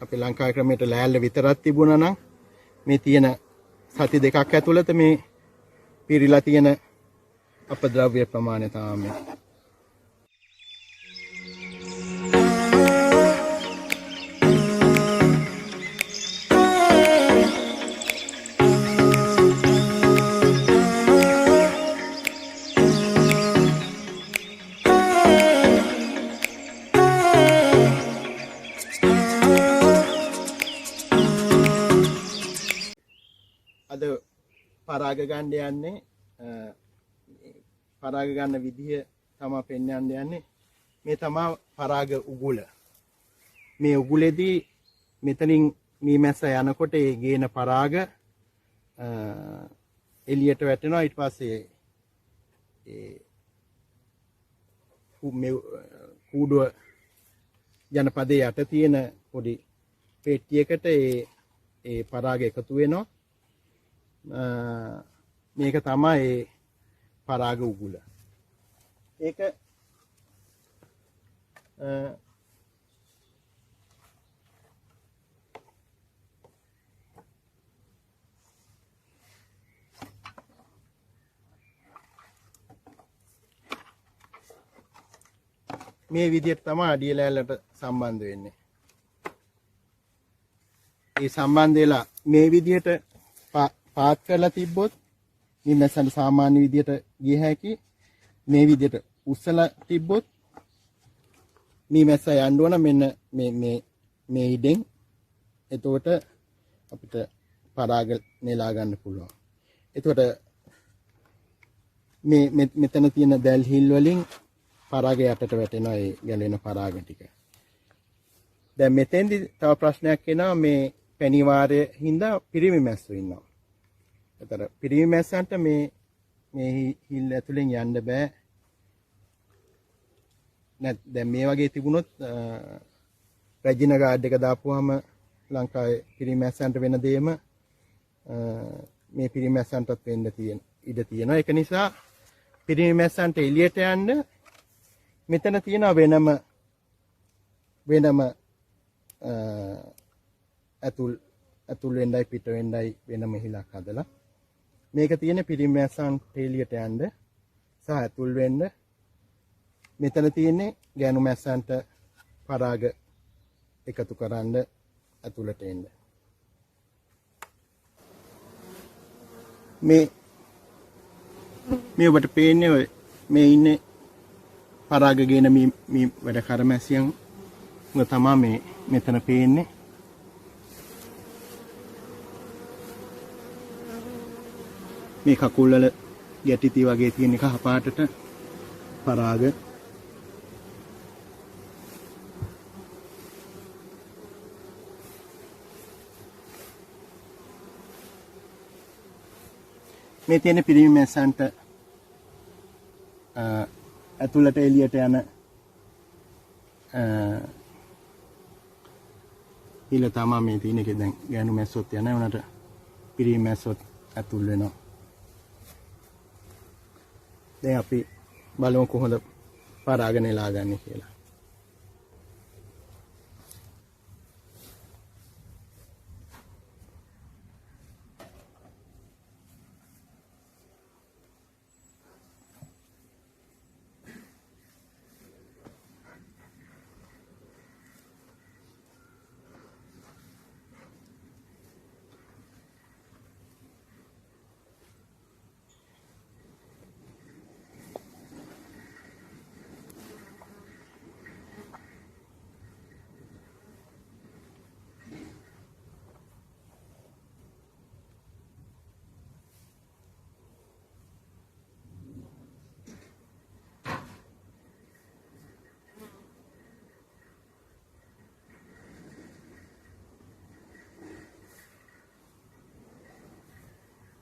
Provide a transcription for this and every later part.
අපේ ලංකා ක්‍රමයට ලෑල්ල විතරක් තිබුණා නම් මේ තියෙන සති දෙකක් ඇතුළත මේ පිරීලා තියෙන අපද්‍රව්‍ය ප්‍රමාණය තමයි අද පරාග ගන්න යන්නේ පරාග ගන්න විදිය තමයි පෙන්වන්න යන්නේ මේ තමයි පරාග උගුල මේ උගුලේදී මෙතනින් මීමැස්ස යනකොට ඒ ගේන පරාග එළියට වැටෙනවා ඊට පස්සේ ඒ කූඩුව ජනපදයේ යට තියෙන පොඩි පෙට්ටියකට ඒ පරාග එකතු වෙනවා මේක තමයි පරාග උගුල. ඒක මේ විදිහට තමයි අඩිය ලෑල්ලට සම්බන්ධ වෙන්නේ. ඒ සම්බන්ධ වෙලා මේ විදිහට පාත් කරලා තිබ්බොත් මීමැස්සන්ට සාමාන්‍ය විදිහට ගිය හැකි. මේ විදිහට උස්සලා තිබ්බොත් මීමැස්ස යන්න ඕන මෙන්න මේ ඉඩෙන්. එතකොට අපිට පරාග නෙලා ගන්න පුළුවන්. එතකොට මෙතන තියෙන දැල් හිල් වලින් පරාග යටට වැටෙනවා ඒ ගැලෙන පරාග ටික. දැන් මෙතෙන්දි තව ප්‍රශ්නයක් එනවා මේ පැණි වාරයේ හින්දා පිරිමි මැස්සෝ ඉන්නවා. ඒතර පිරිමි මැස්සන්ට මේ හිල් ඇතුලෙන් යන්න බෑ. දැන් මේ වගේ තිබුණොත් රැජින ගාඩ් එක දාපුවාම ලංකාවේ පිරිමි මැස්සන්ට වෙන දෙයම මේ පිරිමි මැස්සන්ටත් වෙන්න ඉඩ තියෙනවා. ඒක නිසා පිරිමි මැස්සන්ට එළියට යන්න මෙතන තියෙන වෙනම ඇතුල් වෙන්නයි පිට වෙන්නයි වෙනම හිලක් හදලා මේක තියෙන පිරිමි මැස්සන්ට එළියට යන්න සහ ඇතුල් වෙන්න. මෙතන තියෙන්නේ ගෑනු මැස්සන්ට පරාග එකතු කරන්න ඇතුළට එන්න. මේ ඔබට පේන්නේ මේ ඉන්නේ පරාග ගේන මේ වැඩ කරමැසියන් තමයි මෙතන පේන්නේ. මේ කකුල් වල ගැටිති වගේ තියෙන කහ පාටට පරාග මේ තියෙන පිරිමි මැස්සන්ට ඇතුළට එළියට යන හිල තමයි මේ තියෙන එක. දැන් ගෑනු මැස්සොත් යන උනට පිරිමි මැස්සොත් ඇතුල් වෙනවා. දැන් අපි බලමු කොහොමද පරාග නෙලා ගන්න කියලා.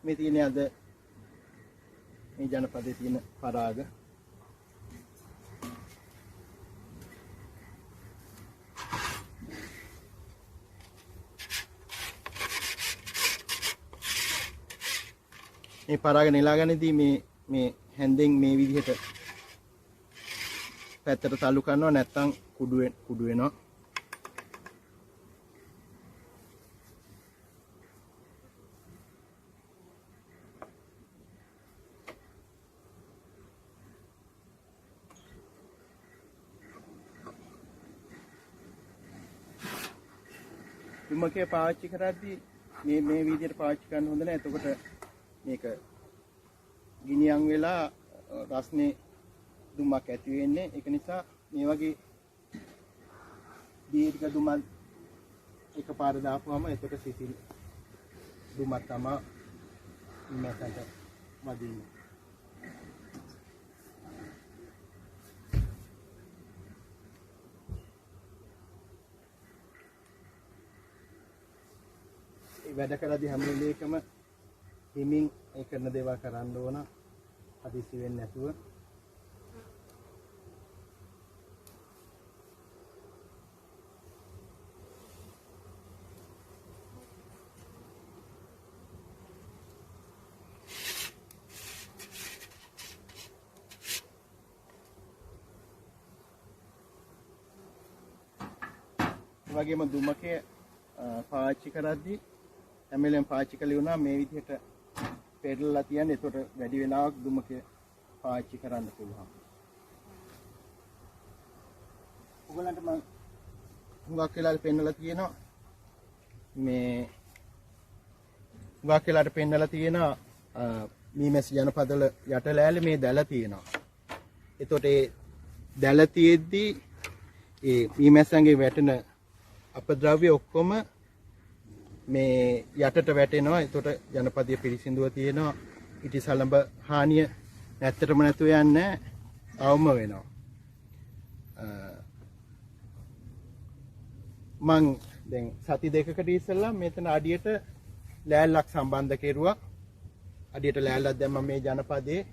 මේ තියෙන අද මේ ජනපදයේ තියෙන පරාග මේ පරාග නෙලා ගන්නදී මේ හැන්දෙන් මේ විදිහට පැත්තට තල්ලු කරනවා නැත්නම් කුඩු වෙනවා. දුමකේ පාවිච්චි කරද්දී මේ විදිහට පාවිච්චි කරන්න හොඳ නැහැ. එතකොට මේක ගිනියම් වෙලා රස්නේ දුමක් ඇති වෙන්නේ. ඒක නිසා මේ වගේ දීර්ඝ දුමක් එකපාර දාපුවම එතකොට සිසිල් දුමක් තමයි මැසට වදින්නේ. වැඩ කරද්දී හැම වෙලේකම හිමින් ඒ කරන දේවල් කරන්න ඕන. හදිසි වෙන්නේ නැතුව. වගේම දුමකේ පාවිච්චි කරද්දී හැම වෙලෙම පාවිච්චි කළේ වුණා මේ විදිහට පෙරලලා තියන්නේ. එතකොට වැඩි වෙලාවක් දුමකේ පාවිච්චි කරන්න පුළුවන්. ඔයගලන්ට මම හුඟක් වෙලාවට පෙන්නලා තියෙනවා හුඟක් වෙලාවට පෙන්නලා තියෙනවා මීමැසි ජනපදවල යට ලෑල්ලේ මේ දැල තියෙනවා. එතකොට ඒ දැල තියෙද්දී ඒ මීමැස්සන්ගේ වැටෙන අපද්‍රව්‍ය ඔක්කොම මේ යටට වැටෙනවා. එතකොට ජනපදයේ පිරිසිදුව තියෙනවා. ඉටිසලඹ හානිය නැත්තටම නැතුව යන්නේ අවම වෙනවා. මං දැන් සති දෙකකට ඉස්සෙල්ලා මෙතන අඩියට ලෑල්ලක් සම්බන්ධ කෙරුවා. අඩියට ලෑල්ලක් දැම්මම මේ ජනපදයේ.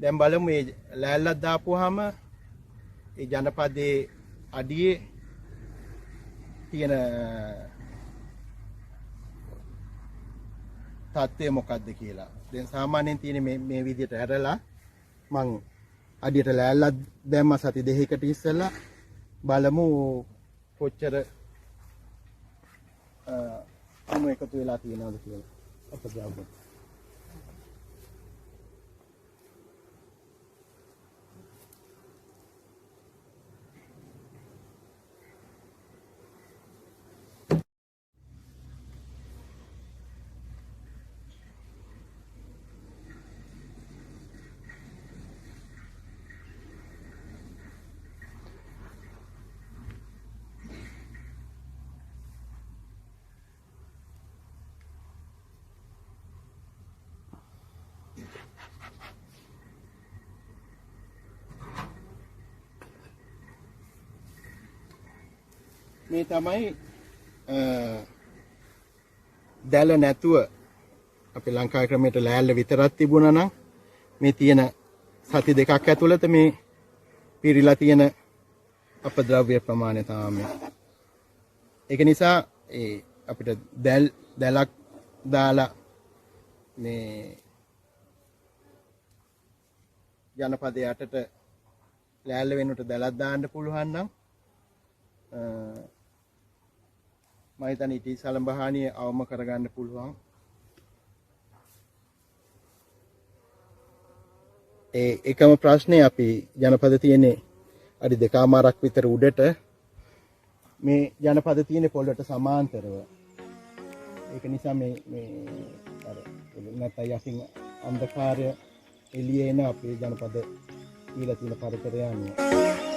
දැන් බලමු මේ ලෑල්ලක් දාපුවාම ඒ ජනපදයේ අඩියේ තියෙන තත්ත්වය මොකක්ද කියලා. දැන් සාමාන්‍යයෙන් තියෙන මේ විදිහට ඇරලා මං අඩියට ලෑල්ලක් දැම්ම සති දෙකකට ඉස්සෙල්ලා බලමු කොච්චර අමු එකතු වෙලා තියෙනවද කියලා. අපද්‍රව්‍ය මේ තමයි දැල නැතුව අපේ ලංකා ක්‍රමයට ලෑල්ල විතරක් තිබුණා නම් මේ තියෙන සති දෙකක් ඇතුළත මේ පිරීලා තියෙන අපද්‍රව්‍ය ප්‍රමාණය තමයි. ඒක නිසා අපිට දැලක් දාලා මේ ජනපදයේ යටට ලෑල්ල වෙනුවට දැලක් දාන්න පුළුවන් නම් මම හිතන්නේ ඉටිසලඹ හානිය අවම කරගන්න පුළුවන්. එකම ප්‍රශ්නේ අපි ජනපද තියෙන්නේ අඩි 2මාරක් විතර උඩට. මේ ජනපද තියෙන්නේ පොළොට සමාන්තරව. ඒක නිසා මේ අර නැත්නම් යකින් අන්ධකාරය එළියේ එන අපේ ජනපද කියලා තියෙන පරිසරය යන්නේ.